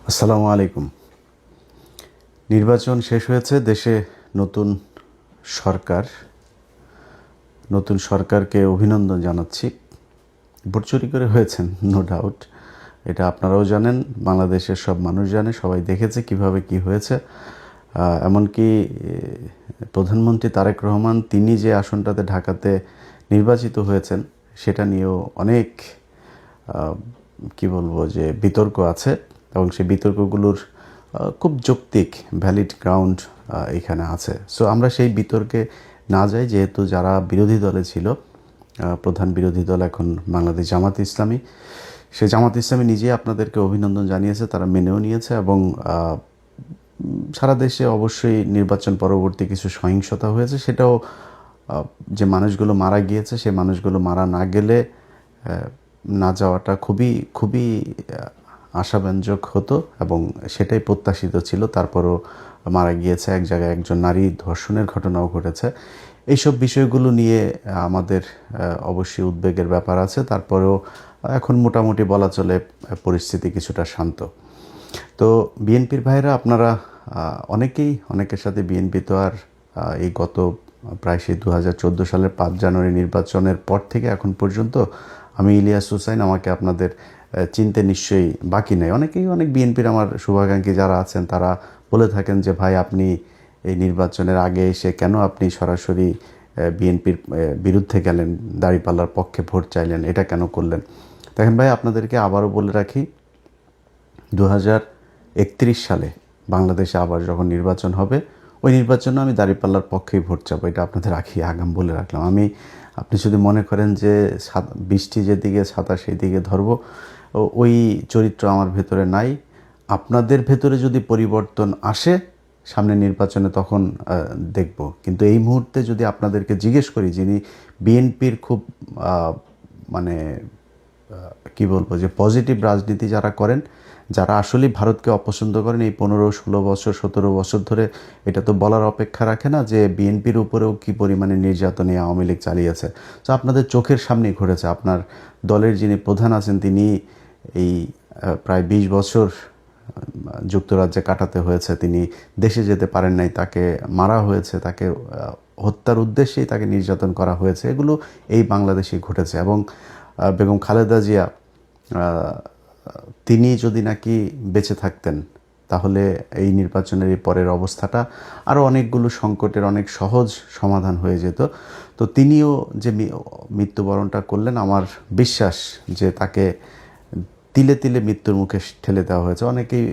আসসালামু আলাইকুম। নির্বাচন শেষ হয়েছে, দেশে নতুন সরকার। নতুন সরকারকে অভিনন্দন জানাচ্ছি। ভোট চুরি করে হয়েছেন, নো ডাউট। এটা আপনারাও জানেন, বাংলাদেশের সব মানুষ জানে, সবাই দেখেছে কিভাবে কি হয়েছে। এমনকি প্রধানমন্ত্রী তারেক রহমান তিনি যে আসনটাতে ঢাকাতে নির্বাচিত হয়েছেন সেটা নিয়েও অনেক কি বলবো যে বিতর্ক আছে, এবং সেই বিতর্কগুলোর খুব যৌক্তিক ভ্যালিড গ্রাউন্ড এখানে আছে। সো আমরা সেই বিতর্কে না যাই, যেহেতু যারা বিরোধী দলে ছিল, প্রধান বিরোধী দল এখন বাংলাদেশ জামাত ইসলামী, সে জামাত ইসলামী নিজেই আপনাদেরকে অভিনন্দন জানিয়েছে, তারা মেনেও নিয়েছে। এবং সারা দেশে অবশ্যই নির্বাচন পরবর্তী কিছু সহিংসতা হয়েছে, সেটাও যে মানুষগুলো মারা গিয়েছে সে মানুষগুলো মারা না গেলে না যাওয়াটা খুবই খুবই আশাব্যঞ্জক হতো, এবং সেটাই প্রত্যাশিত ছিল। তারপরও মারা গিয়েছে, এক জায়গায় একজন নারী ধর্ষণের ঘটনাও ঘটেছে। এইসব বিষয়গুলো নিয়ে আমাদের অবশ্যই উদ্বেগের ব্যাপার আছে। তারপরেও এখন মোটামুটি বলা চলে পরিস্থিতি কিছুটা শান্ত। তো বিএনপির ভাইরা আপনারা অনেকের সাথে বিএনপি তো আর এই গত প্রায় সেই 2014 সালের 5 জানুয়ারি নির্বাচনের পর থেকে এখন পর্যন্ত আমি ইলিয়াস হুসাইন, আমাকে আপনাদের চিনতে নিশ্চয়ই বাকি নেই। অনেক বিএনপির আমার শুভাকাঙ্ক্ষী যারা আছেন তারা বলে থাকেন যে ভাই, আপনি এই নির্বাচনের আগে এসে কেন আপনি সরাসরি বিএনপির বিরুদ্ধে গেলেন, দাঁড়িপাল্লার পক্ষে ভোট চাইলেন, এটা কেন করলেন? দেখেন ভাই, আপনাদেরকে আবারও বলে রাখি, 2031 সালে বাংলাদেশে আবার যখন নির্বাচন হবে, ওই নির্বাচনে আমি দাঁড়িপাল্লার পক্ষেই ভোট চাবো, এটা আপনাদের আগাম বলে রাখলাম। আপনি যদি মনে করেন যে বৃষ্টি যেদিকে ছাতা সেই দিকে ধরবো, ওই চরিত্র আমার ভেতরে নাই। আপনাদের ভেতরে যদি পরিবর্তন আসে সামনে নির্বাচনে, তখন দেখব। কিন্তু এই মুহূর্তে যদি আপনাদেরকে জিজ্ঞেস করি, যিনি বিএনপির খুব মানে কি বলবো যে পজিটিভ রাজনীতি যারা করেন, যারা আসলে ভারতকে অপছন্দ করেন, এই 15-16 বছর 17 বছর ধরে এটা তো বলার অপেক্ষা রাখে না যে বিএনপির উপরেও কি পরিমাণে নির্যাতন এই আওয়ামী লীগ চালিয়েছে। তো আপনাদের চোখের সামনেই ঘটেছে। আপনার দলের যিনি প্রধান আছেন, তিনি এই প্রায় 20 বছর যুক্তরাজ্যে কাটাতে হয়েছে, তিনি দেশে যেতে পারেন নাই, তাকে মারা হয়েছে, তাকে হত্যার উদ্দেশ্যেই তাকে নির্যাতন করা হয়েছে। এগুলো এই বাংলাদেশেই ঘটেছে। এবং বেগম খালেদা জিয়া, তিনি যদি নাকি বেঁচে থাকতেন, তাহলে এই নির্বাচনের এই পরের অবস্থাটা আরও অনেকগুলো সংকটের অনেক সহজ সমাধান হয়ে যেত। তো তিনিও যে মৃত্যুবরণটা করলেন, আমার বিশ্বাস যে তাকে তিলে তিলে মৃত্যুর মুখে ঠেলে দেওয়া হয়েছে। অনেকেই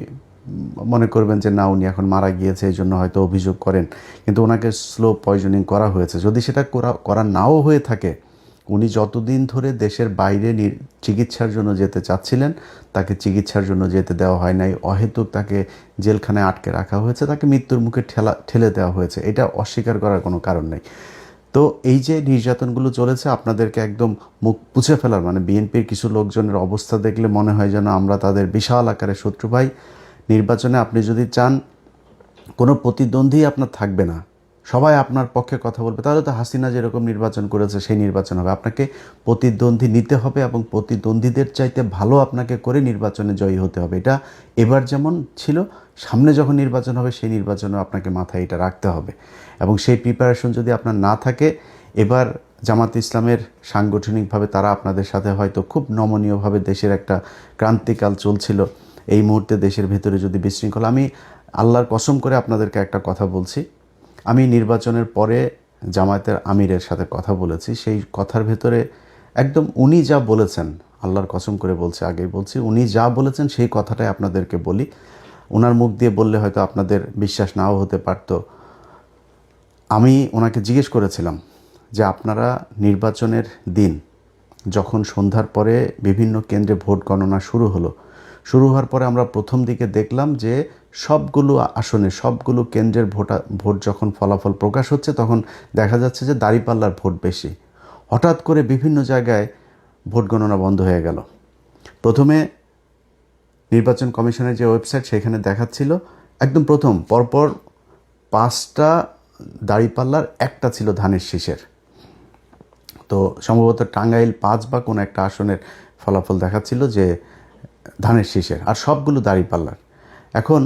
মনে করবেন যে না, উনি এখন মারা গিয়েছে, এই জন্য হয়তো অভিযোগ করেন, কিন্তু ওনাকে স্লো পয়জনিং করা হয়েছে। যদি সেটা করা নাও হয়ে থাকে, উনি যতদিন ধরে দেশের বাইরে চিকিৎসার জন্য যেতে চাচ্ছিলেন, তাকে চিকিৎসার জন্য যেতে দেওয়া হয় নাই, অহেতুক তাকে জেলখানায় আটকে রাখা হয়েছে, তাকে মৃত্যুর মুখে ঠেলে দেওয়া হয়েছে। এটা অস্বীকার করার কোনো কারণ নেই। তো এই যে নির্যাতনগুলো চলেছে, আপনাদেরকে একদম মুখ পুছে ফেলার, মানে বিএনপির কিছু লোকজনের অবস্থা দেখলে মনে হয় যেন আমরা তাদের বিশাল আকারের শত্রু। ভাই, নির্বাচনে আপনি যদি চান কোনো প্রতিদ্বন্দ্বী আপনার থাকবে না, সবাই আপনার পক্ষে কথা বলবে, তাহলে তো হাসিনা যেরকম নির্বাচন করেছে সেই নির্বাচন হবে। আপনাকে প্রতিদ্বন্দ্বী নিতে হবে, এবং প্রতিদ্বন্দ্বীদের চাইতে ভালো আপনাকে করে নির্বাচনে জয়ী হতে হবে। এটা এবার যেমন ছিল, সামনে যখন নির্বাচন হবে সেই নির্বাচনেও আপনাকে মাথায় এটা রাখতে হবে। এবং সেই প্রিপারেশন যদি আপনার না থাকে, এবার জামাত ইসলামের সাংগঠনিকভাবে তারা আপনাদের সাথে হয়তো খুব নমনীয়ভাবে দেশের একটা ক্রান্তিকাল চলছিল, এই মুহূর্তে দেশের ভেতরে যদি বিশৃঙ্খলা, আমি আল্লাহর কসম করে আপনাদেরকে একটা কথা বলছি, আমি নির্বাচনের পরে জামায়াতের আমিরের সাথে কথা বলেছি। সেই কথার ভেতরে একদম উনি যা বলেছেন, আল্লাহর কসম করে বলছি, আগেই বলছি, উনি যা বলেছেন সেই কথাটাই আপনাদেরকে বলি। ওনার মুখ দিয়ে বললে হয়তো আপনাদের বিশ্বাস নাও হতে পারত। আমি ওনাকে জিজ্ঞেস করেছিলাম যে আপনারা নির্বাচনের দিন যখন সন্ধ্যার পরে বিভিন্ন কেন্দ্রে ভোট গণনা শুরু হওয়ার পরে আমরা প্রথম দিকে দেখলাম যে সবগুলো আসনে সবগুলো কেন্দ্রের ভোট যখন ফলাফল প্রকাশ হচ্ছে, তখন দেখা যাচ্ছে যে দাঁড়িপাল্লার ভোট বেশি। হঠাৎ করে বিভিন্ন জায়গায় ভোট গণনা বন্ধ হয়ে গেল। প্রথমে নির্বাচন কমিশনের যে ওয়েবসাইট, সেখানে দেখাচ্ছিল একদম প্রথম পরপর 5টা দাঁড়িপাল্লার, একটা ছিল ধানের শীষের। তো সম্ভবত টাঙ্গাইল 5 বা কোনো একটা আসনের ফলাফল দেখাচ্ছিল যে ধানের শীষের, আর সবগুলো দাঁড়িপাল্লার। এখন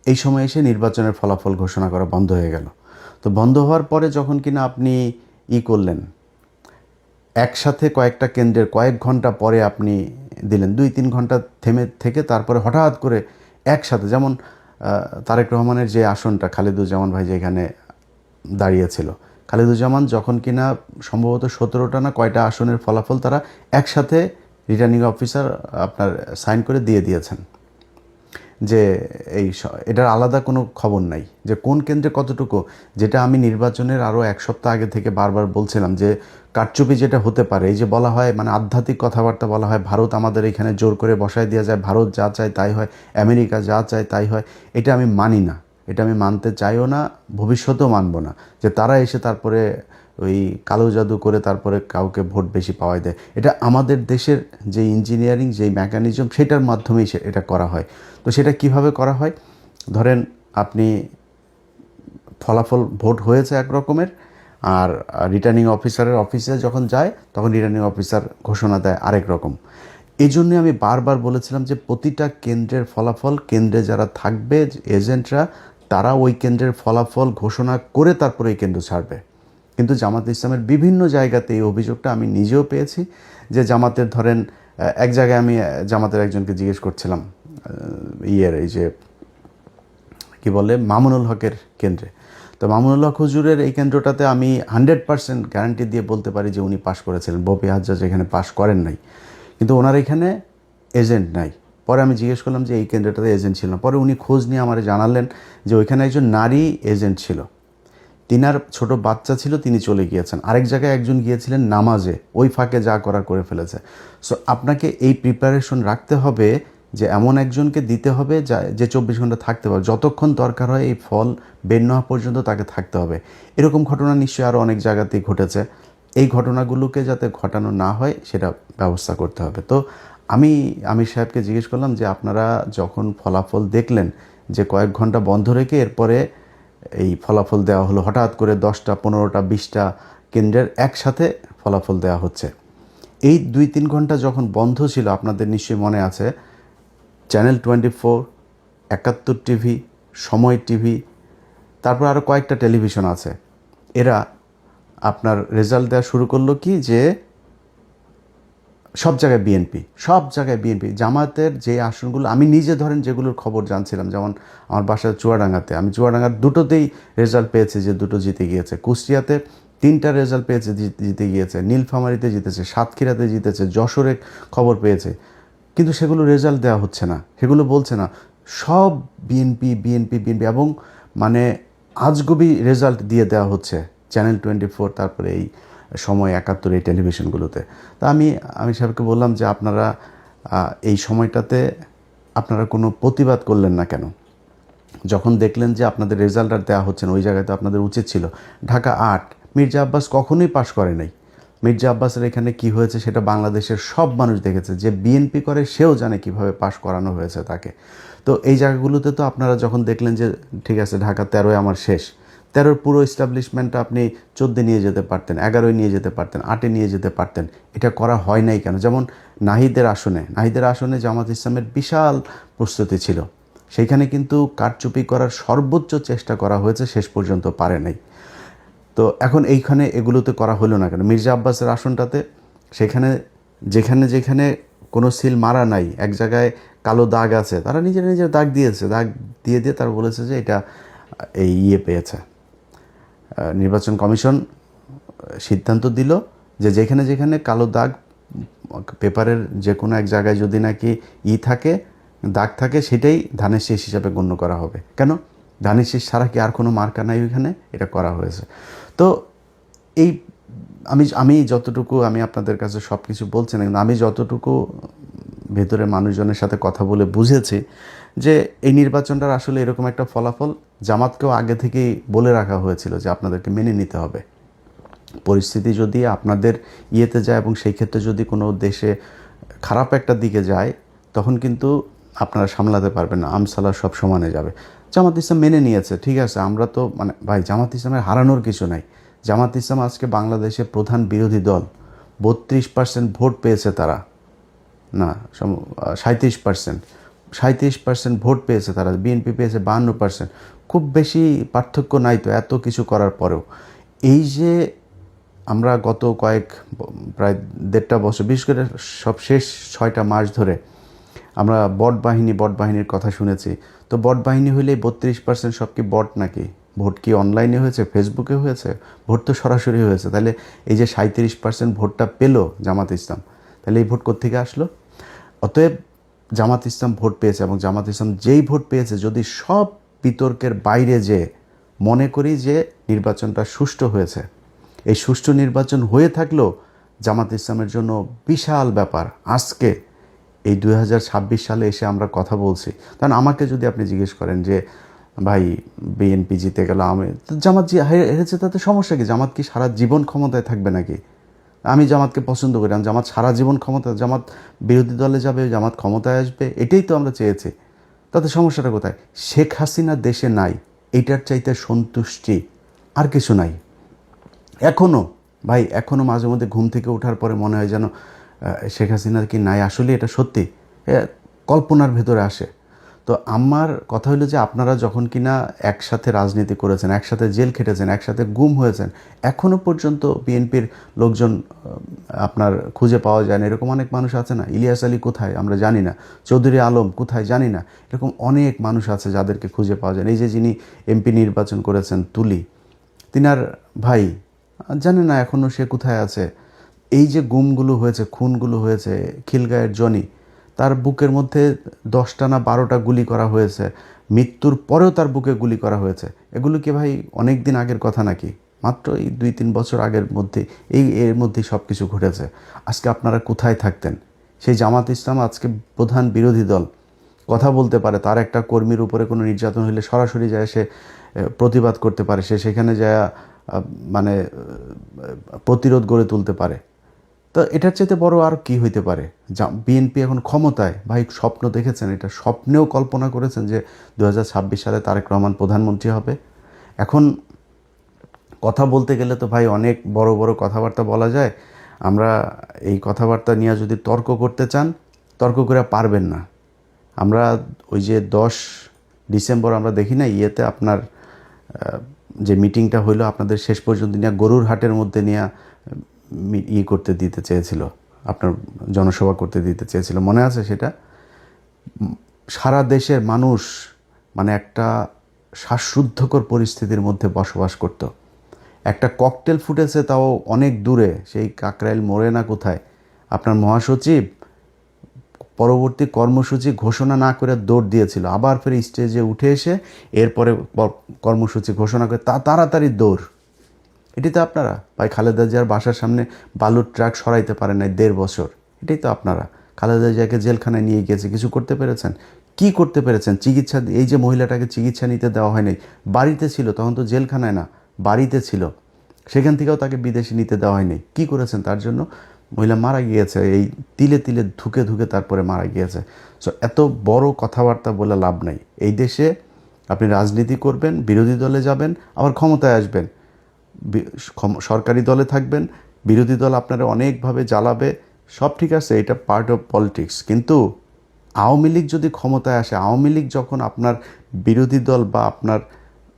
এই সময় এসে নির্বাচনের ফলাফল ঘোষণা করা বন্ধ হয়ে গেল। তো বন্ধ হওয়ার পরে যখন কিনা আপনি করলেন, একসাথে কয়েকটা কেন্দ্রের কয়েক ঘন্টা পরে আপনি দিলেন, 2-3 ঘন্টা থেকে তারপরে হঠাৎ করে একসাথে, যেমন তারেক রহমানের যে আসনটা খালেদুজ্জামান ভাই যেখানে দাঁড়িয়েছিল, খালেদুজ্জামান যখন কিনা সম্ভবত 17টা না কয়টা আসনের ফলাফল তারা একসাথে রিটার্নিং অফিসার আপনার সাইন করে দিয়ে দিয়েছেন, যে এটার আলাদা কোনো খবর নাই যে কোন কেন্দ্রে কতটুকু। যেটা আমি নির্বাচনের আরও 1 সপ্তাহ আগে থেকে বারবার বলছিলাম যে কারচুপি যেটা হতে পারে, এই যে বলা হয় মানে আধ্যাত্মিক কথাবার্তা বলা হয়, ভারত আমাদের এখানে জোর করে বসায় দেওয়া যায়, ভারত যা চায় তাই হয়, আমেরিকা যা চায় তাই হয়, এটা আমি মানি না, এটা আমি মানতে চাইও না, ভবিষ্যতেও মানব না, যে তারা এসে তারপরে ওই কালো জাদু করে তারপরে কাউকে ভোট বেশি পাওয়াই দেয়। এটা আমাদের দেশের যে ইঞ্জিনিয়ারিং যেই মেকানিজম সেটার মাধ্যমেই এটা করা হয়। তো সেটা কিভাবে করা হয়, ধরেন আপনি ফলাফল ভোট হয়েছে এক রকমের, আর রিটার্নিং অফিসারের অফিসে যখন যায় তখন রিটার্নিং অফিসার ঘোষণা দেয় আরেক রকম। এই জন্যে আমি বারবার বলেছিলাম যে প্রতিটা কেন্দ্রের ফলাফল, কেন্দ্রে যারা থাকবে এজেন্টরা, তারা ওই কেন্দ্রের ফলাফল ঘোষণা করে তারপরে এই কেন্দ্র ছাড়বে। কিন্তু জামাত ইসলামের বিভিন্ন জায়গাতে এই অভিযোগটা আমি নিজেও পেয়েছি, যে জামাতের ধরেন এক জায়গায় আমি জামাতের একজনকে জিজ্ঞেস করছিলাম, এই যে কি বলে মামুনুল হকের কেন্দ্রে, তো মামুনুল হক হুজুরের এই কেন্দ্রটাতে আমি 100% গ্যারান্টি দিয়ে বলতে পারি যে উনি পাশ করেছিলেন, বপি হাজ্জাজ এখানে পাশ করেন নাই, কিন্তু ওনার এখানে এজেন্ট নাই। পরে আমি জিজ্ঞেস করলাম যে এই কেন্দ্রটাতে এজেন্ট ছিল না, পরে উনি খোঁজ নিয়ে আমার জানালেন যে ওইখানে একজন নারী এজেন্ট ছিল, তিনার ছোট বাচ্চা ছিল, তিনি চলে গিয়েছেন। আরেক জায়গায় একজন গিয়েছিলেন নামাজে, ওই ফাঁকে যা করার করে ফেলেছে। সো আপনাকে এই প্রিপারেশন রাখতে হবে যে এমন একজনকে দিতে হবে যে 24 ঘন্টা থাকতে পারবে, যতক্ষণ দরকার হয় এই ফল বের না হওয়া পর্যন্ত তাকে থাকতে হবে। এরকম ঘটনা নিশ্চয়ই আরও অনেক জায়গাতেই ঘটেছে। এই ঘটনাগুলোকে যাতে ঘটানো না হয় সেটা ব্যবস্থা করতে হবে। তো আমি আমির সাহেবকে জিজ্ঞেস করলাম যে আপনারা যখন ফলাফল দেখলেন যে কয়েক ঘন্টা বন্ধ রেখে এরপরে এই ফলাফল দেওয়া হলো, হঠাৎ করে 10টা 15টা 20টা কেন্দ্রের একসাথে ফলাফল দেওয়া হচ্ছে, এই 2-3 ঘন্টা যখন বন্ধ ছিল, আপনাদের নিশ্চয়ই মনে আছে চ্যানেল 24, 71 টিভি, সময় টিভি, তারপর আরও কয়েকটা টেলিভিশন আছে, এরা আপনার রেজাল্ট দেওয়া শুরু করলো কি যে সব জায়গায় বিএনপি, সব জায়গায় বিএনপি। জামাতের যে আসনগুলো আমি নিজে ধরেন যেগুলোর খবর জানছিলাম, যেমন আমার বাসা চুয়াডাঙ্গাতে, আমি চুয়াডাঙ্গার দুটোতেই রেজাল্ট পেয়েছি যে দুটো জিতে গিয়েছে, কুষ্টিয়াতে 3টা রেজাল্ট পেয়েছে জিতে গিয়েছে, নীলফামারীতে জিতেছে, সাতক্ষীরাতে জিতেছে, যশোরে খবর পেয়েছে, কিন্তু সেগুলো রেজাল্ট দেওয়া হচ্ছে না, সেগুলো বলছে না, সব বিএনপি বিএনপি বিএনপি, এবং মানে আজগুবি রেজাল্ট দিয়ে দেওয়া হচ্ছে চ্যানেল 24, তারপরে এই সময় 71 এই টেলিভিশনগুলোতে। তা আমি সাহেবকে বললাম যে আপনারা এই সময়টাতে আপনারা কোনো প্রতিবাদ করলেন না কেন? যখন দেখলেন যে আপনাদের রেজাল্ট আর দেওয়া হচ্ছে না, ওই জায়গায় তো আপনাদের উচিত ছিল। ঢাকা 8, মির্জা আব্বাস কখনোই পাশ করে নাই। মির্জা আব্বাসের এখানে কি হয়েছে সেটা বাংলাদেশের সব মানুষ দেখেছে, যে বিএনপি করে সেও জানে কিভাবে পাশ করানো হয়েছে তাকে। তো এই জায়গাগুলোতে তো আপনারা যখন দেখলেন যে ঠিক আছে ঢাকা 13 আমার শেষ, 13 পুরো এস্টাবলিশমেন্টটা আপনি 14 নিয়ে যেতে পারতেন, 11 নিয়ে যেতে পারতেন, 8 নিয়ে যেতে পারতেন, এটা করা হয় নাই কেন? যেমন নাহিদের আসনে জামাত ইসলামের বিশাল প্রস্তুতি ছিল, সেইখানে কিন্তু কারচুপি করার সর্বোচ্চ চেষ্টা করা হয়েছে, শেষ পর্যন্ত পারে নাই। তো এখন এইখানে এগুলোতে করা হলো না কেন? মির্জা আব্বাসের আসনটাতে সেখানে যেখানে কোনো সিল মারা নাই, এক জায়গায় কালো দাগ আছে, তারা নিজের দাগ দিয়েছে, দাগ দিয়ে তারা বলেছে যে এটা এই পেয়েছে। নির্বাচন কমিশন সিদ্ধান্ত দিল যে যেখানে কালো দাগ পেপারের যে কোনো এক জায়গায় যদি নাকি দাগ থাকে, সেটাই ধানের শীষ হিসাবে গণ্য করা হবে। কেন? ধানের শীষ ছাড়া কি আর কোনো মার্কা নাই ওইখানে? এটা করা হয়েছে। তো এই আমি যতটুকু, আমি আপনাদের কাছে সব কিছু বলছি না, কিন্তু আমি যতটুকু ভেতরে মানুষজনের সাথে কথা বলে বুঝেছি যে এই নির্বাচনটার আসলে এরকম একটা ফলাফল জামাতকেও আগে থেকেই বলে রাখা হয়েছিল যে আপনাদেরকে মেনে নিতে হবে। পরিস্থিতি যদি আপনাদের ইয়েতে যায় এবং সেই ক্ষেত্রে যদি কোনো দেশে খারাপ একটা দিকে যায়, তখন কিন্তু আপনারা সামলাতে পারবেন না, আমসালা সব সমানে যাবে। জামাত ইসলাম মেনে নিয়েছে, ঠিক আছে, আমরা তো মানে ভাই জামাত ইসলামের হারানোর কিছু নাই। জামাত ইসলাম আজকে বাংলাদেশের প্রধান বিরোধী দল, 32% ভোট পেয়েছে তারা, না 37%, 37% ভোট পেয়েছে, তারা বিএনপি পেয়েছে 52%। খুব বেশি পার্থক্য নাই তো এত কিছু করার পরেও। এই যে আমরা গত প্রায় 1.5 বছর, বিশেষ করে সব শেষ 6টা মাস ধরে আমরা বট বাহিনীর কথা শুনেছি। তো বট বাহিনী হইলেই 32% সব কি বট নাকি? ভোট কি অনলাইনে হয়েছে, ফেসবুকে হয়েছে? ভোট তো সরাসরি হয়েছে। তাহলে এই যে 37% ভোটটা পেল জামাত ইসলাম, তাহলে এই ভোট কোত্থেকে আসলো? অতএব জামাত ইসলাম ভোট পেয়েছে, এবং জামাত ইসলাম যেই ভোট পেয়েছে, যদি সব বিতর্কের বাইরে যে মনে করি যে নির্বাচনটা সুষ্ঠু হয়েছে, এই সুষ্ঠু নির্বাচন হয়ে থাকলেও জামাত ইসলামের জন্য বিশাল ব্যাপার। আজকে এই 2026 সালে এসে আমরা কথা বলছি, কারণ আমাকে যদি আপনি জিজ্ঞেস করেন যে ভাই বিএনপি জিতে গেল, জামাত হেরেছে, তাতে সমস্যা কি? জামাত কি সারা জীবন ক্ষমতায় থাকবে নাকি? আমি জামাতকে পছন্দ করি, জামাত সারা জীবন জামাত বিরোধী দলে যাবে, জামাত ক্ষমতায় আসবে, এটাই তো আমরা চেয়েছি। তাতে সমস্যাটা কোথায়? শেখ হাসিনা দেশে নাই, এইটার চাইতে সন্তুষ্টি আর কিছু নাই। এখনও মাঝে মধ্যে ঘুম থেকে ওঠার পরে মনে হয় যেন শেখ হাসিনা কি নাই, আসলে এটা সত্যি কল্পনার ভেতরে আসে। তো আমার কথা হলো যে আপনারা যখন কিনা একসাথে রাজনীতি করেছেন, একসাথে জেল খেটেছেন, একসাথে গুম হয়েছেন, এখনও পর্যন্ত বিএনপির লোকজন আপনার খুঁজে পাওয়া যায় না, এরকম অনেক মানুষ আছে না? ইলিয়াস আলী কোথায় আমরা জানি না, চৌধুরী আলম কোথায় জানি না, এরকম অনেক মানুষ আছে যাদেরকে খুঁজে পাওয়া যায় না। এই যে যিনি এমপি নির্বাচন করেছেন তুলি, তিনার ভাই জানে না এখনও সে কোথায় আছে। এই যে গুমগুলো হয়েছে, খুনগুলো হয়েছে, খিলগাঁয়ের জনি, তার বুকের মধ্যে 10টা না 12টা গুলি করা হয়েছে, মৃত্যুর পরেও তার বুকে গুলি করা হয়েছে। এগুলো কি ভাই অনেক দিন আগের কথা নাকি? মাত্র এই 2-3 বছর আগের মধ্যে এর মধ্যেই সব কিছু ঘটেছে। আজকে আপনারা কোথায় থাকতেন? সেই জামাত ইসলাম আজকে প্রধান বিরোধী দল, কথা বলতে পারে, তার একটা কর্মীর উপরে কোনো নির্যাতন হলে সরাসরি যায় সে প্রতিবাদ করতে পারে, সে সেখানে যায় মানে প্রতিরোধ গড়ে তুলতে পারে। তো এটার চাইতে বড় আর কি হইতে পারে? বিএনপি এখন ক্ষমতায়, ভাই স্বপ্ন দেখেছেন? এটা স্বপ্নেও কল্পনা করেছেন যে 2026 সালে তারেক রহমান প্রধানমন্ত্রী হবে? এখন কথা বলতে গেলে তো ভাই অনেক বড় বড় কথাবার্তা বলা যায়। আমরা এই কথাবার্তা নিয়ে যদি তর্ক করতে চান, তর্ক করে পারবেন না। আমরা ওই যে 10 ডিসেম্বর আমরা দেখি না ইয়েতে আপনার যে মিটিংটা হইলো, আপনাদের শেষ পর্যন্ত নিয়ে গরুর হাটের মধ্যে নিয়ে করতে দিতে চেয়েছিল, আপনার জনসভা করতে দিতে চেয়েছিল, মনে আছে সেটা? সারা দেশের মানুষ মানে একটা শ্বাসরুদ্ধকর পরিস্থিতির মধ্যে বসবাস করত। একটা ককটেল ফুটেছে, তাও অনেক দূরে, সেই কাকরাইল মোড়ে না কোথায়, আপনার মহাসচিব পরবর্তী কর্মসূচি ঘোষণা না করে দৌড় দিয়েছিল, আবার ফের স্টেজে উঠে এসে এরপরে কর্মসূচি ঘোষণা করে তাড়াতাড়ি দৌড়। এটাই তো আপনারা ভাই। খালেদা জিয়ার বাসার সামনে বালুর ট্রাক সরাইতে পারেন নাই 1.5 বছর, এটাই তো আপনারা। খালেদা জিয়াকে জেলখানায় নিয়ে গিয়েছে, কিছু করতে পেরেছেন? কি করতে পেরেছেন? চিকিৎসা, এই যে মহিলাটাকে চিকিৎসা নিতে দেওয়া হয়নি, বাড়িতে ছিল তখন, তো জেলখানায় না, বাড়িতে ছিল, সেখান থেকেও তাকে বিদেশে নিতে দেওয়া হয়নি। কি করেছেন তার জন্য? মহিলা মারা গিয়েছে, এই তিলে তিলে ধুকে ধুকে তারপরে মারা গিয়েছে। সো এত বড় কথাবার্তা বলে লাভ নাই। এই দেশে আপনি রাজনীতি করবেন, বিরোধী দলে যাবেন, আবার ক্ষমতায় আসবেন, সরকারি দলে থাকবেন, বিরোধী দল আপনারা অনেকভাবে জ্বালাবে, সব ঠিক আছে, এটা পার্ট অফ পলিটিক্স। কিন্তু আওয়ামী লীগ যদি ক্ষমতায় আসে, আওয়ামী লীগ যখন আপনার বিরোধী দল বা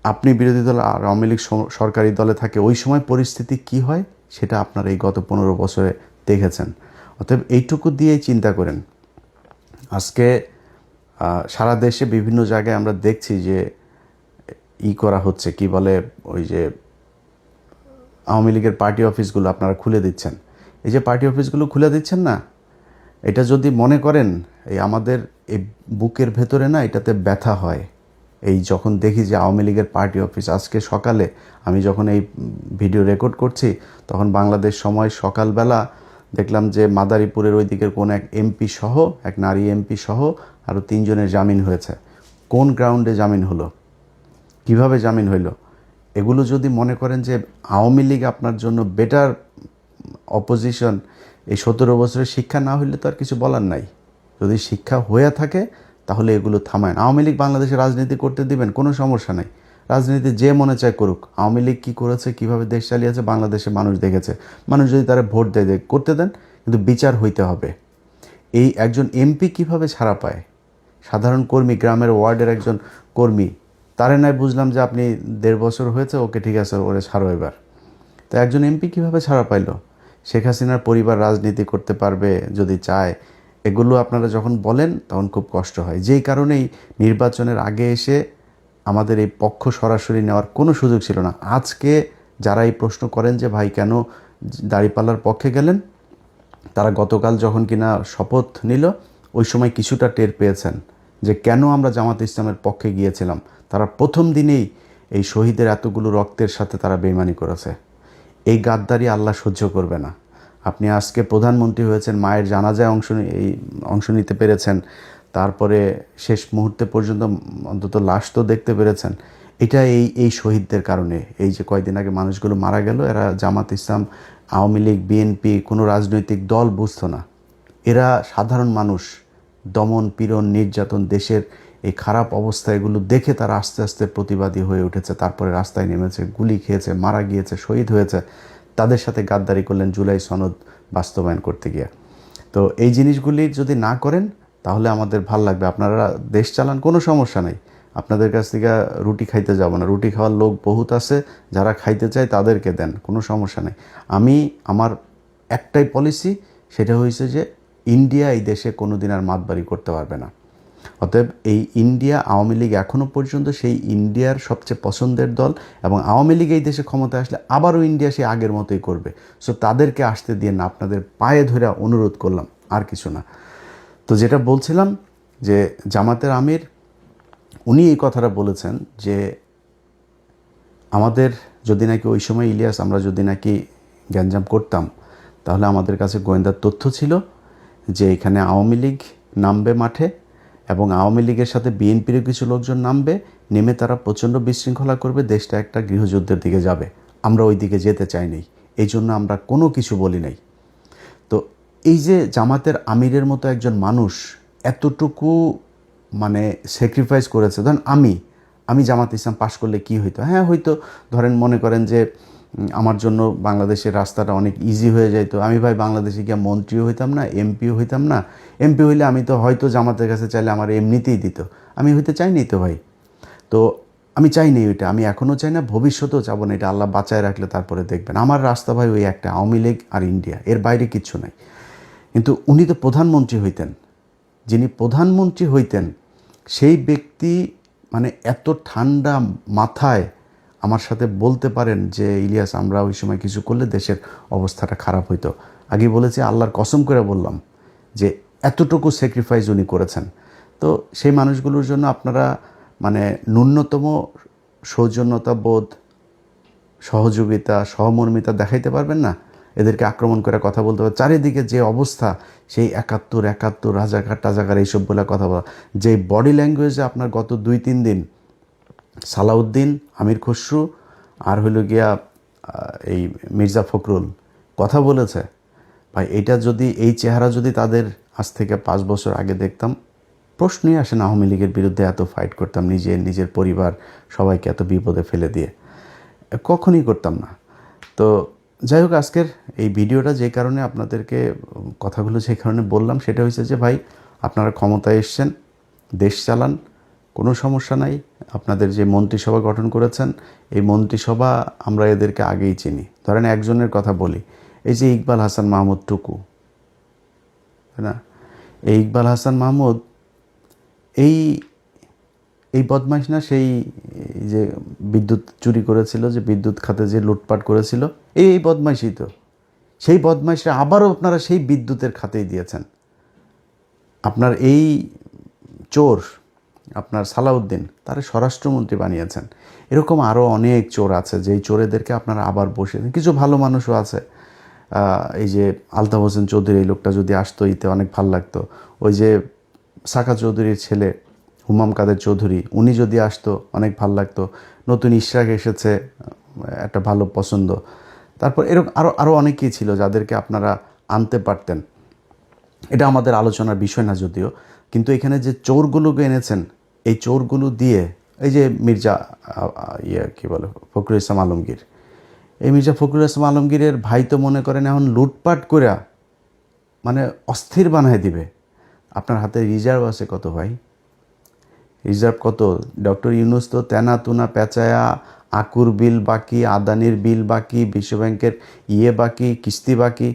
আপনি বিরোধী দল আর আওয়ামী লীগ সরকারি দলে থাকে, ওই সময় পরিস্থিতি কি হয় সেটা আপনারা এই গত 15 বছরে দেখেছেন। অতএব এইটুকু দিয়েই চিন্তা করেন। আজকে সারা দেশে বিভিন্ন জায়গায় আমরা দেখছি যে করা হচ্ছে, কি বলে, ওই যে আওয়ামী লীগের পার্টি অফিসগুলো আপনারা খুলে দিচ্ছেন। এই যে পার্টি অফিসগুলো খুলে দিচ্ছেন না, এটা যদি মনে করেন এই আমাদের এই বুকের ভেতরে না এটাতে ব্যথা হয়। এই যখন দেখি যে আওয়ামী লীগের পার্টি অফিস, আজকে সকালে আমি যখন এই ভিডিও রেকর্ড করছি, তখন বাংলাদেশ সময় সকালবেলা দেখলাম যে মাদারীপুরের ওই দিকের কোন এক এমপি সহ, এক নারী এমপি সহ আরও 3 জনের জামিন হয়েছে। কোন গ্রাউন্ডে জামিন হলো? কিভাবে জামিন হইল? এগুলো যদি মনে করেন যে আওয়ামী লীগ আপনার জন্য বেটার অপোজিশন, এই 17 বছরের শিক্ষা না হইলে তো আর কিছু বলার নাই। যদি শিক্ষা হয়ে থাকে তাহলে এগুলো থামায়। আওয়ামী লীগ বাংলাদেশে রাজনীতি করতে দিবেন, কোনো সমস্যা নাই, রাজনীতি যে মনে চায় করুক। আওয়ামী লীগ কী করেছে, কীভাবে দেশ চালিয়েছে বাংলাদেশে মানুষ দেখেছে। মানুষ যদি তারা ভোট দেয় করতে দেন, কিন্তু বিচার হইতে হবে। এই একজন এমপি কিভাবে ছাড়া পায়, সাধারণ কর্মী, গ্রামের ওয়ার্ডের একজন কর্মী, তারে নাই বুঝলাম যে আপনি 1.5 বছর হয়েছে, ওকে ঠিক আছে, ওরে ছাড়ো এবার। তো একজন এমপি কীভাবে ছাড়া পাইল? শেখ হাসিনার পরিবার রাজনীতি করতে পারবে যদি চায়, এগুলো আপনারা যখন বলেন তখন খুব কষ্ট হয়। যেই কারণেই নির্বাচনের আগে এসে আমাদের এই পক্ষ সরাসরি নেওয়ার কোনো সুযোগ ছিল না। আজকে যারা এই প্রশ্ন করেন যে ভাই কেন দাঁড়িপাল্লার পক্ষে গেলেন, তারা গতকাল যখন কিনা শপথ নিল ওই সময় কিছুটা টের পেয়েছেন যে কেন আমরা জামাতে ইসলামের পক্ষে গিয়েছিলাম। তারা প্রথম দিনেই এই শহীদের এতগুলো রক্তের সাথে তারা বেইমানি করেছে। এই গাদ্দারি আল্লাহ সহ্য করবে না। আপনি আজকে প্রধানমন্ত্রী হয়েছেন, মায়ের জানাজায় অংশ নিতে পেরেছেন, তারপরে শেষ মুহূর্তে পর্যন্ত অন্তত লাশ তো দেখতে পেরেছেন। এটা এই শহীদদের কারণে। এই যে কয়দিন আগে মানুষগুলো মারা গেল, এরা জামাত ইসলাম, আওয়ামী লীগ, বিএনপি কোনো রাজনৈতিক দল বুঝতো না। এরা সাধারণ মানুষ। দমন, পীড়ন, নির্যাতন, দেশের এই খারাপ অবস্থা, এগুলো দেখে তারা আস্তে আস্তে প্রতিবাদী হয়ে উঠেছে। তারপরে রাস্তায় নেমেছে, গুলি খেয়েছে, মারা গিয়েছে, শহীদ হয়েছে। তাদের সাথে গাদ্দারি করলেন জুলাই সনদ বাস্তবায়ন করতে গিয়ে। তো এই জিনিসগুলি যদি না করেন তাহলে আমাদের ভাল লাগবে। আপনারা দেশ চালান, কোনো সমস্যা নেই, আপনাদের কাছ থেকে রুটি খাইতে যাব না। রুটি খাওয়ার লোক বহুত আছে, যারা খাইতে চায় তাদেরকে দেন, কোনো সমস্যা নেই। আমার একটাই পলিসি, সেটা হয়েছে যে ইন্ডিয়া এই দেশে কোনো দিন আর মাতবাড়ি করতে পারবে না। অতএব এই ইন্ডিয়া, আওয়ামী লীগ এখনও পর্যন্ত সেই ইন্ডিয়ার সবচেয়ে পছন্দের দল, এবং আওয়ামী লীগ এই দেশে ক্ষমতায় আসলে আবারও ইন্ডিয়া সেই আগের মতোই করবে। সো তাদেরকে আসতে দিয়ে না, আপনাদের পায়ে ধরে অনুরোধ করলাম, আর কিছু না। তো যেটা বলছিলাম যে জামাতের আমির উনি এই কথাটা বলেছেন যে আমাদের যদি নাকি ওই সময় ইলিয়াস, আমরা যদি নাকি গ্যাঞ্জাম করতাম, তাহলে আমাদের কাছে গোয়েন্দার তথ্য ছিল যে এখানে আওয়ামী লীগ নামবে মাঠে, এবং আওয়ামী লীগের সাথে বিএনপিরও কিছু লোকজন নামবে, নেমে তারা প্রচণ্ড বিশৃঙ্খলা করবে, দেশটা একটা গৃহযুদ্ধের দিকে যাবে। আমরা ওই দিকে যেতে চাই নাই, এই জন্য আমরা কোনো কিছু বলি নাই। তো এই যে জামাতের আমিরের মতো একজন মানুষ এতটুকু মানে স্যাক্রিফাইস করেছে। ধরেন আমি জামাত ইসলাম পাশ করলে কি হইতো? হ্যাঁ হয়তো ধরেন মনে করেন যে আমার জন্য বাংলাদেশের রাস্তাটা অনেক ইজি হয়ে যাইতো। আমি ভাই বাংলাদেশে গিয়ে মন্ত্রীও হইতাম না, এমপিও হইতাম না। এমপি হইলে আমি তো হয়তো জামাতের কাছে চাইলে আমার এমনিতেই দিত। আমি হইতে চাইনি তো ভাই। তো আমি চাইনি ওইটা, আমি এখনও চাই না, ভবিষ্যতেও চাবো না। এটা আল্লাহ বাঁচায় রাখলে তারপরে দেখবেন। আমার রাস্তা ভাই ওই একটা, আওয়ামী লীগ আর ইন্ডিয়া, এর বাইরে কিচ্ছু নাই। কিন্তু উনি তো প্রধানমন্ত্রী হইতেন। যিনি প্রধানমন্ত্রী হইতেন সেই ব্যক্তি মানে এত ঠান্ডা মাথায় আমার সাথে বলতে পারেন যে ইলিয়াস, আমরা ওই সময় কিছু করলে দেশের অবস্থাটা খারাপ হইতো। আগে বলেছি, আল্লাহর কসম করে বললাম যে এতটুকু স্যাক্রিফাইস উনি করেছেন। তো সেই মানুষগুলোর জন্য আপনারা মানে ন্যূনতম সৌজন্যতা বোধ, সহযোগিতা, সহমর্মিতা দেখাইতে পারবেন না? এদেরকে আক্রমণ করে কথা বলতে হবে। চারিদিকে যে অবস্থা, সেই ৭১ রাজাকার টাজাকার এইসব বলে কথা বলা, যে বডি ল্যাঙ্গুয়েজে আপনার গত ২-৩ দিন সালাউদ্দিন, আমির খসরু আর হইল গিয়া এই মির্জা ফখরুল কথা বলেছে, ভাই এটা যদি, এই চেহারা যদি তাদের আজ থেকে ৫ বছর আগে দেখতাম, প্রশ্নই আসে না আওয়ামী লীগের বিরুদ্ধে এত ফাইট করতাম, নিজের পরিবার সবাইকে এত বিপদে ফেলে দিয়ে, কখনই করতাম না। তো যাই হোক, আজকের এই ভিডিওটা যে কারণে আপনাদেরকে কথাগুলো যে কারণে বললাম, সেটা হয়েছে যে ভাই আপনারা ক্ষমতায় এসছেন, দেশ চালান, কোনো সমস্যা নাই। আপনাদের যে মন্ত্রিসভা গঠন করেছেন, এই মন্ত্রিসভা আমরা এদেরকে আগেই চিনি। ধরেন একজনের কথা বলি, এই যে ইকবাল হাসান মাহমুদ টুকু, তাই না? এই ইকবাল হাসান মাহমুদ এই বদমাইশ না? সেই যে বিদ্যুৎ চুরি করেছিল, যে বিদ্যুৎ খাতে যে লুটপাট করেছিল, এই বদমাইশই তো। সেই বদমাইশরা আবারও আপনারা সেই বিদ্যুতের খাতেই দিয়েছেন। আপনার এই চোর, আপনার সালাউদ্দিন, তারা স্বরাষ্ট্রমন্ত্রী বানিয়েছেন। এরকম আরও অনেক চোর আছে, যেই চোরেদেরকে আপনারা আবার বসে, কিছু ভালো মানুষও আছে। এই যে আলতাফ হোসেন চৌধুরী, এই লোকটা যদি আসতো ইতে অনেক ভাল লাগতো। ওই যে সাকা চৌধুরীর ছেলে হুমাম কাদের চৌধুরী, উনি যদি আসতো অনেক ভাল লাগতো। নতুন ইশরাক এসেছে, একটা ভালো পছন্দ। তারপর এরকম আরও অনেকেই ছিল যাদেরকে আপনারা আনতে পারতেন। এটা আমাদের আলোচনার বিষয় না যদিও, কিন্তু এখানে যে চোরগুলোকে এনেছেন, এই চোরগুলো দিয়ে এই যে মির্জা কী বলে ফখরুল ইসলাম আলমগীর, এই মির্জা ফখরুল ইসলাম আলমগীরের ভাই তো মনে করেন এখন লুটপাট করে মানে অস্থির বানায় দিবে। আপনার হাতে রিজার্ভ আছে কত ভাই? রিজার্ভ কত? ডক্টর ইউনূস তো তেনা তুনা পেঁচায়া, আকুর বিল বাকি, আদানির বিল বাকি, বিশ্বব্যাংকের বাকি, কিস্তি বাকি,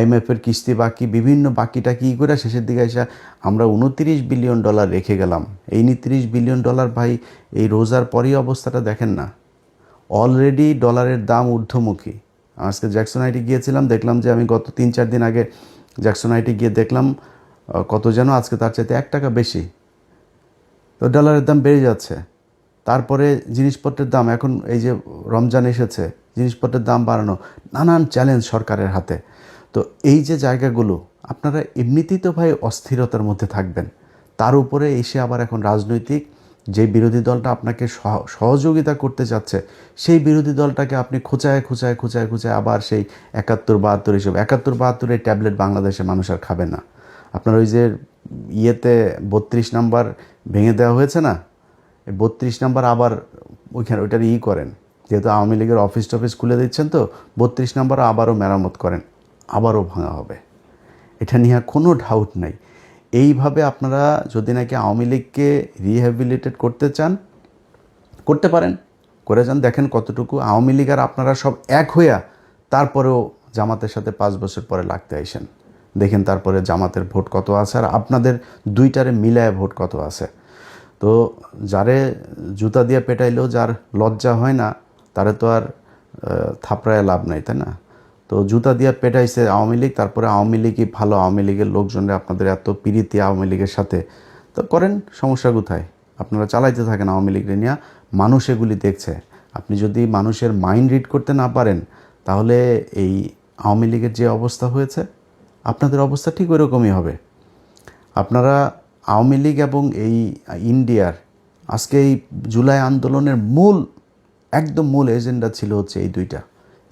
IMF-এর কিস্তি বাকি, বিভিন্ন বাকিটা কী করে শেষের দিকে এসে আমরা $29 বিলিয়ন রেখে গেলাম। এই $29 বিলিয়ন ভাই, এই রোজার পরই অবস্থাটা দেখেন না। অলরেডি ডলারের দাম ঊর্ধ্বমুখী। আজকে জ্যাকসন আইটি গিয়েছিলাম, দেখলাম যে আমি গত 3-4 দিন আগে জ্যাকসন আইটি গিয়ে দেখলাম কত যেন আজকে তার চাইতে $1 বেশি। তো ডলারের দাম বেড়ে যাচ্ছে। তারপরে জিনিসপত্রের দাম, এখন এই যে রমজান এসেছে, জিনিসপত্রের দাম বাড়ানো, নানান চ্যালেঞ্জ সরকারের হাতে। তো এই যে জায়গাগুলো, আপনারা এমনিতেই তো ভাই অস্থিরতার মধ্যে থাকবেন, তার উপরে এসে আবার এখন রাজনৈতিক যে বিরোধী দলটা আপনাকে সহযোগিতা করতে চাচ্ছে, সেই বিরোধী দলটাকে আপনি খোঁচায় আবার সেই 71-72 হিসেবে 71-72 ট্যাবলেট বাংলাদেশে মানুষ আর খাবে না। আপনার ওই যে 32 নাম্বার ভেঙে দেওয়া হয়েছে না, 32 নাম্বার আবার ওইখানে ওইটার করেন, যেহেতু আওয়ামী লীগের অফিস টফিস খুলে দিচ্ছেন, তো 32 নাম্বার আবারও মেরামত করেন, আবারও ভাঙা হবে, এটা নিয়ে কোনো ডাউট নাই। এইভাবে আপনারা যদি নাকি আওয়ামী লীগকে রিহ্যাবিলিটেট করতে চান, করতে পারেন, করে যান, দেখেন কতটুকু আওয়ামী লীগ আর আপনারা সব এক হইয়া তারপরেও জামাতের সাথে 5 বছর পরে লাগতে আইসেন, দেখেন তারপরে জামাতের ভোট কত আছে আর আপনাদের দুইটারে মিলায় ভোট কত আছে। তো যারে জুতা দিয়ে পেটাইলেও যার লজ্জা হয় না, তারে তো আর থাপড়ায় লাভ নাই, তাই না? তো জুতা দিয়ে পেটাইছে আওয়ামী লীগ, তারপরে আওয়ামী লীগই ভালো, আওয়ামী লীগের লোকজনরা আপনাদের এত পিরিতি আওয়ামী লীগের সাথে, তো করেন, সমস্যা কোথায়? আপনারা চালাইতে থাকেন আওয়ামী লীগের নিয়ে, মানুষ এগুলি দেখছে। আপনি যদি মানুষের মাইন্ড রিড করতে না পারেন, তাহলে এই আওয়ামী লীগের যে অবস্থা হয়েছে, আপনাদের অবস্থা ঠিক ওইরকমই হবে। আপনারা আওয়ামী লীগ এবং এই ইন্ডিয়ার আজকে এই জুলাই আন্দোলনের একদম মূল এজেন্ডা ছিল হচ্ছে এই দুইটা,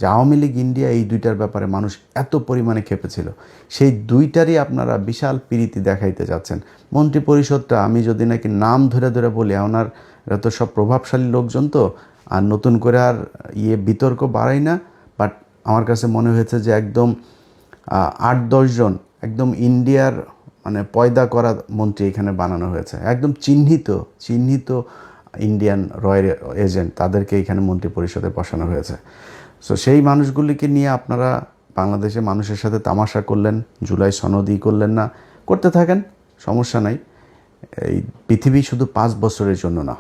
যে আওয়ামী লীগ ইন্ডিয়া, এই দুইটার ব্যাপারে মানুষ এত পরিমাণে খেপেছিল, সেই দুইটারই আপনারা বিশাল প্রীতি দেখাইতে যাচ্ছেন। মন্ত্রী পরিষদটা আমি যদি নাকি নাম ধরে বলি, ওনার এরা তো সব প্রভাবশালী লোকজন, তো আর নতুন করে আর বিতর্ক বাড়াই না, বাট আমার কাছে মনে হয়েছে যে একদম 8-10 জন একদম ইন্ডিয়ার মানে পয়দা করা মন্ত্রী এখানে বানানো হয়েছে, একদম চিহ্নিত ইন্ডিয়ান রয়্যাল এজেন্ট, তাদেরকে এখানে মন্ত্রী পরিষদে বসানো হয়েছে। সো সেই মানুষগুলিকে নিয়ে আপনারা বাংলাদেশে মানুষের সাথে তামাশা করলেন, জুলাই সনদই করলেন না, করতে থাকেন, সমস্যা নাই। এই পৃথিবী শুধু 5 বছরের জন্য না।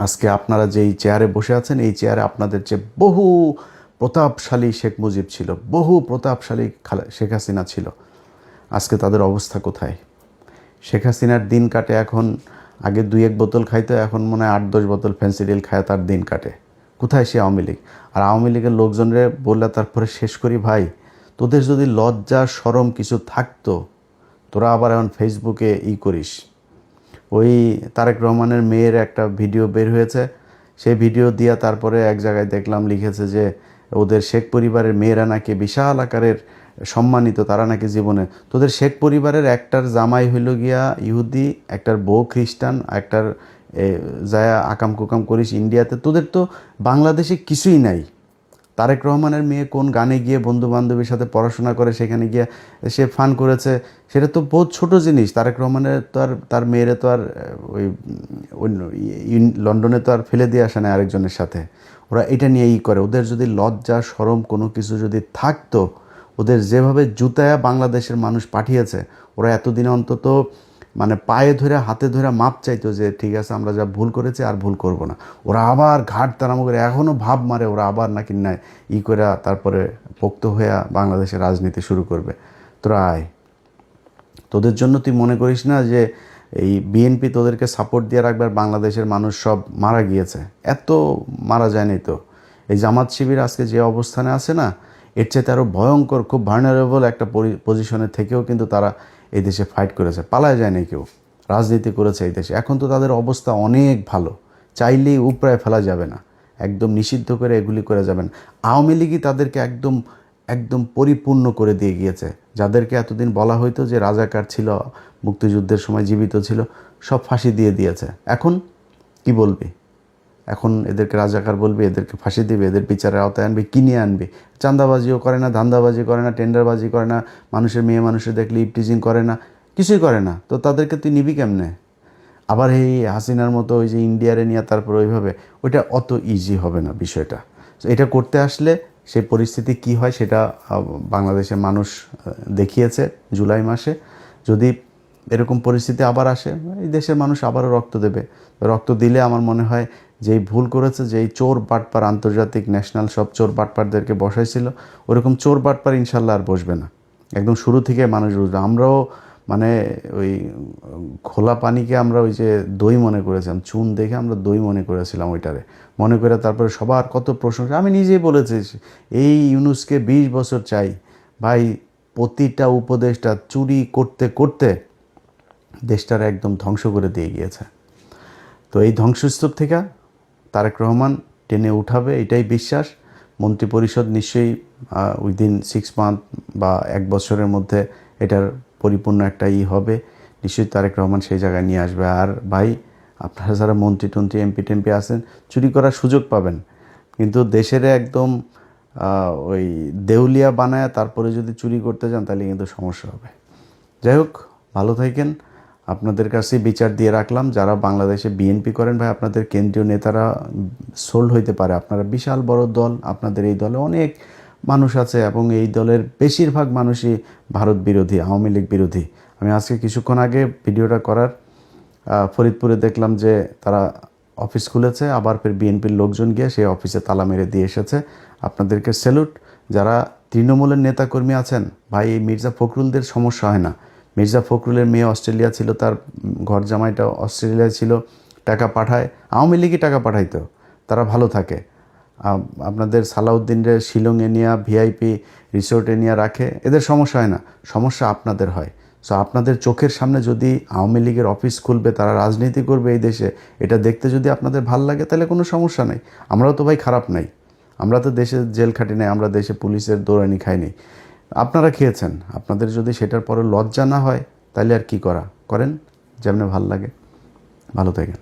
আজকে আপনারা যেই চেয়ারে বসে আছেন, এই চেয়ারে আপনাদের যে বহু প্রতাপশালী শেখ মুজিব ছিল, বহু প্রতাপশালী শেখ হাসিনা ছিল, আজকে তাদের অবস্থা কোথায়? শেখ হাসিনার দিন কাটে এখন, আগে 2-1 বোতল খাইতো, এখন মনে হয় 8-10 বোতল ফেন্সিডিল খায় তার দিন কাটে। কোথায় সে আওয়ামী লীগ? আর আওয়ামী লীগের লোকজনরে বললে তারপরে শেষ করি, ভাই তোদের যদি লজ্জা শরম কিছু থাকতো, তোরা আবার এখন ফেসবুকে করিস। ওই তারেক রহমানের মেয়ের একটা ভিডিও বের হয়েছে, সেই ভিডিও দিয়া তারপরে এক জায়গায় দেখলাম লিখেছে যে ওদের শেখ পরিবারের মেয়েরা নাকি বিশাল আকারের সম্মানিত, তারা নাকি জীবনে, তোদের শেখ পরিবারের একটার জামাই হইল গিয়া ইহুদি, একটার বউ খ্রিস্টান, একটার যায় আকাম কুকাম করিস ইন্ডিয়াতে, তোদের তো বাংলাদেশে কিছুই নাই। তারেক রহমানের মেয়ে কোন গানে গিয়ে বন্ধু বান্ধবীর সাথে পড়াশোনা করে সেখানে গিয়ে সে ফান করেছে, সেটা তো বহুত ছোট জিনিস। তারেক রহমানের তো আর তার মেয়েরে তো আর ওই লন্ডনে তো আর ফেলে দিয়ে আসে না আরেকজনের সাথে, ওরা এটা নিয়ে করে। ওদের যদি লজ্জা শরম কোনো কিছু যদি থাকতো, ওদের যেভাবে জুতায়া বাংলাদেশের মানুষ পাঠিয়েছে, ওরা এতদিনে অন্তত মানে পায়ে ধরে হাতে ধরে মাপ চাইতো যে ঠিক আছে আমরা যা ভুল করেছি আর ভুল করব না। ওরা আবার ঘাট তাড়ামো করে এখনও ভাব মারে, ওরা আবার নাকি নেয় করে তারপরে পোক্ত হয়ে বাংলাদেশের রাজনীতি শুরু করবে। তোরা আয়, তোদের জন্য তুই মনে করিস না যে এই বিএনপি তোদেরকে সাপোর্ট দিয়ে রাখবে আর বাংলাদেশের মানুষ সব মারা গিয়েছে? এত মারা যায়নি তো। এই জামাত শিবির আজকে যে অবস্থানে আছে না, এর চাইতে আরও ভয়ঙ্কর, খুব ভার্নারেবল একটা পজিশনে থেকেও কিন্তু তারা এই দেশে ফাইট করেছে, পালায় যায়নি কেউ, রাজনীতি করেছে এই দেশে। এখন তো তাদের অবস্থা অনেক ভালো, চাইলেই উপরায় ফেলা যাবে না, একদম নিষিদ্ধ করে এগুলি করে যাবেন। আওয়ামী লীগই তাদেরকে একদম পরিপূর্ণ করে দিয়ে গিয়েছে। যাদেরকে এতদিন বলা হইতো যে রাজাকার ছিল, মুক্তিযুদ্ধের সময় জীবিত ছিল, সব ফাঁসি দিয়ে দিয়েছে। এখন কি বলবি? এখন এদেরকে রাজাকার বলবি, এদেরকে ফাঁসি দিবে, এদের বিচারের আওতায় আনবি, কিনে আনবি। চাঁদাবাজিও করে না, ধান্দাবাজি করে না, টেন্ডারবাজি করে না, মানুষের মেয়ে মানুষের দেখলে ইপটিজিং করে না, কিছুই করে না, তো তাদেরকে তুই নিবি কেমনে? আবার এই হাসিনার মতো ওই যে ইন্ডিয়ারে নিয়ে তারপর ওইভাবে, ওইটা অত ইজি হবে না বিষয়টা। এটা করতে আসলে সেই পরিস্থিতি কি হয় সেটা বাংলাদেশের মানুষ দেখিয়েছে জুলাই মাসে। যদি এরকম পরিস্থিতি আবার আসে, এই দেশের মানুষ আবারও রক্ত দেবে। রক্ত দিলে আমার মনে হয় যেই ভুল করেছে, যেই চোর বাটপার আন্তর্জাতিক ন্যাশনাল সব চোর বাটপারদেরকে বসাইছিল, ওরকম চোর বাটপার ইনশাল্লাহ আর বসবে না। একদম শুরু থেকে মানুষ বুঝবে। আমরাও মানে ওই খোলা পানিকে আমরা ওই যে দই মনে করেছিলাম, চুন দেখে আমরা দই মনে করেছিলাম ওইটারে, মনে করে তারপরে সবার কত প্রশংসা। আমি নিজেই বলেছি এই ইউনুসকে 20 বছর চাই ভাই। প্রতিটা উপদেশটা চুরি করতে করতে দেশটার একদম ধ্বংস করে দিয়ে গিয়েছে। তো এই ধ্বংসস্তূপ থেকে তারেক রহমান টেনে উঠাবে, এটাই বিশ্বাস। মন্ত্রিপরিষদ নিশ্চয়ই উইদিন 6 মান্থ বা 1 বছরের মধ্যে এটার পরিপূর্ণ একটা হবে। নিশ্চয়ই তারেক রহমান সেই জায়গায় নিয়ে আসবে। আর ভাই, আপনারা যারা মন্ত্রী টন্ত্রী এমপি টেমপি আছেন, চুরি করার সুযোগ পাবেন, কিন্তু দেশের একদম ওই দেউলিয়া বানায় তারপরে যদি চুরি করতে যান তাহলে কিন্তু সমস্যা হবে। যাই হোক, ভালো থাকেন। আপনাদের কাছে বিচার দিয়ে রাখলাম, যারা বাংলাদেশে বিএনপি করেন ভাই, আপনাদের কেন্দ্রীয় নেতারা সোল্ড হইতে পারে। আপনারা বিশাল বড় দল, আপনাদের এই দলে অনেক মানুষ আছে এবং এই দলের বেশিরভাগ মানুষই ভারত বিরোধী, আওয়ামী লীগ বিরোধী। আমি আজকে কিছুক্ষণ আগে ভিডিওটা করার ফরিদপুরে দেখলাম যে তারা অফিস খুলেছে, আবার ফের বিএনপির লোকজন গিয়ে সেই অফিসে তালা মেরে দিয়ে এসেছে। আপনাদেরকে স্যালুট। যারা তৃণমূলের নেতাকর্মী আছেন ভাই, এই মির্জা ফখরুলদের সমস্যা হয় না। মির্জা ফখরুলের মেয়ে অস্ট্রেলিয়া ছিল, তার ঘর জামাইটা অস্ট্রেলিয়ায় ছিল, টাকা পাঠায়, আওয়ামী লীগই টাকা পাঠাইতো, তারা ভালো থাকে। আপনাদের সালাউদ্দিনের শিলংয়ে নিয়ে ভিআইপি রিসোর্টে নিয়ে রাখে, এদের সমস্যা হয় না, সমস্যা আপনাদের হয়। সো আপনাদের চোখের সামনে যদি আওয়ামী লীগের অফিস খুলবে, তারা রাজনীতি করবে এই দেশে, এটা দেখতে যদি আপনাদের ভাল লাগে তাহলে কোনো সমস্যা নেই। আমরাও তো ভাই খারাপ নাই, আমরা তো দেশে জেল খাটি নাই, আমরা দেশে পুলিশের দৌড়ানি খাইনি, আপনারা খেয়েছেন। আপনাদের যদি সেটার পরে লজ্জা না হয় তাহলে আর কি করেন, যেমন ভাল লাগে। ভালো থাকেন।